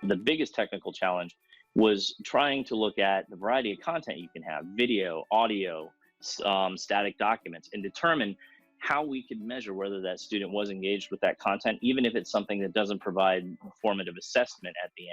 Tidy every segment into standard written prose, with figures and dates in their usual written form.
The biggest technical challenge was trying to look at the variety of content you can have, video, audio, static documents, and determine how we could measure whether that student was engaged with that content, even if it's something that doesn't provide formative assessment at the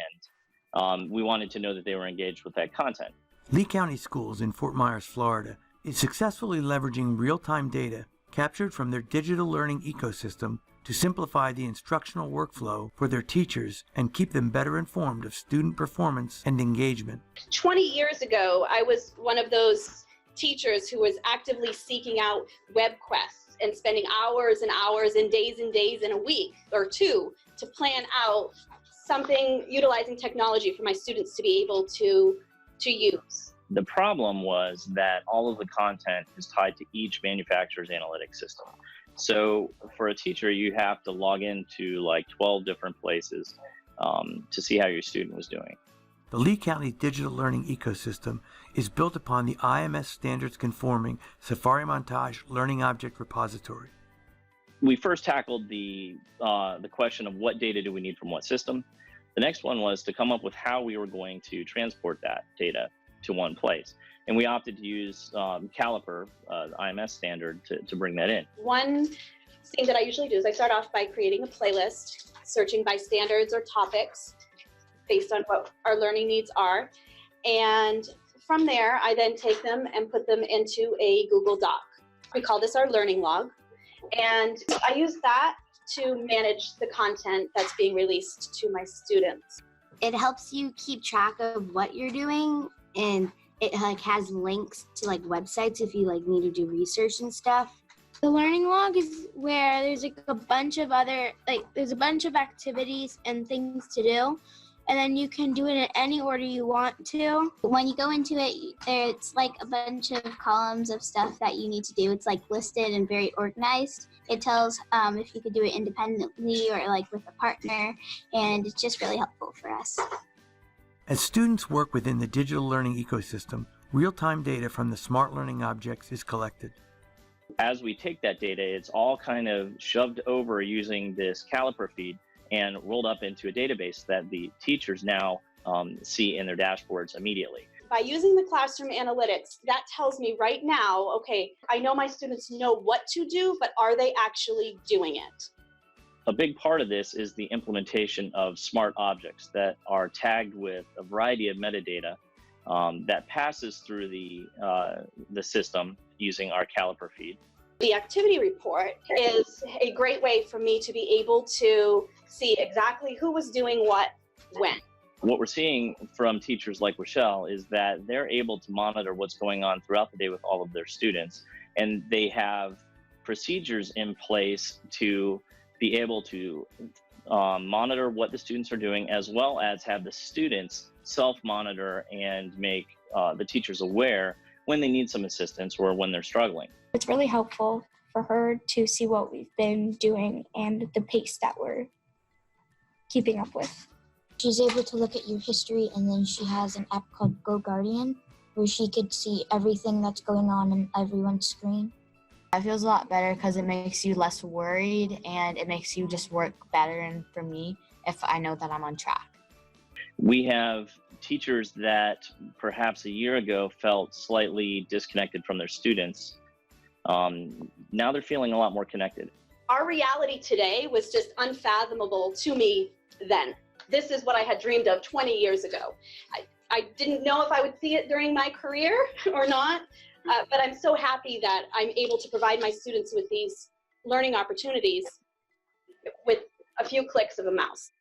end. We wanted to know that they were engaged with that content. Lee County Schools in Fort Myers, Florida, is successfully leveraging real-time data captured from their digital learning ecosystem to simplify the instructional workflow for their teachers and keep them better informed of student performance and engagement. 20 years ago, I was one of those teachers who was actively seeking out web quests and spending hours and hours and days in a week or two to plan out something utilizing technology for my students to be able to use. The problem was that all of the content is tied to each manufacturer's analytics system. So for a teacher, you have to log into like 12 different places to see how your student was doing. The Lee County digital learning ecosystem is built upon the IMS standards conforming Safari Montage learning object repository. We first tackled the question of what data do we need from what system. The next one was to come up with how we were going to transport that data to one place. And we opted to use Caliper, the IMS standard, to bring that in. One thing that I usually do is I start off by creating a playlist, searching by standards or topics based on what our learning needs are. And from there, I then take them and put them into a Google Doc. We call this our learning log. And I use that to manage the content that's being released to my students. It helps you keep track of what you're doing, and it has links to websites if you need to do research and stuff. The learning log is where there's a bunch of other there's a bunch of activities and things to do, and then you can do it in any order you want to. When you go into it, it's a bunch of columns of stuff that you need to do. It's listed and very organized. It tells if you could do it independently or with a partner, and it's just really helpful for us. As students work within the digital learning ecosystem, real-time data from the smart learning objects is collected. As we take that data, it's all kind of shoved over using this Caliper feed and rolled up into a database that the teachers now see in their dashboards immediately. By using the classroom analytics, that tells me right now, okay, I know my students know what to do, but are they actually doing it? A big part of this is the implementation of smart objects that are tagged with a variety of metadata that passes through the system using our Caliper feed. The activity report is a great way for me to be able to see exactly who was doing what, when. What we're seeing from teachers like Rochelle is that they're able to monitor what's going on throughout the day with all of their students, and they have procedures in place to be able to monitor what the students are doing, as well as have the students self-monitor and make the teachers aware when they need some assistance or when they're struggling. It's really helpful for her to see what we've been doing and the pace that we're keeping up with. She's able to look at your history, and then she has an app called Go Guardian where she could see everything that's going on everyone's screen. It feels a lot better because it makes you less worried, and it makes you just work better, and for me, if I know that I'm on track. We have teachers that perhaps a year ago felt slightly disconnected from their students. Now they're feeling a lot more connected. Our reality today was just unfathomable to me then. This is what I had dreamed of 20 years ago. I didn't know if I would see it during my career or not, but I'm so happy that I'm able to provide my students with these learning opportunities with a few clicks of a mouse.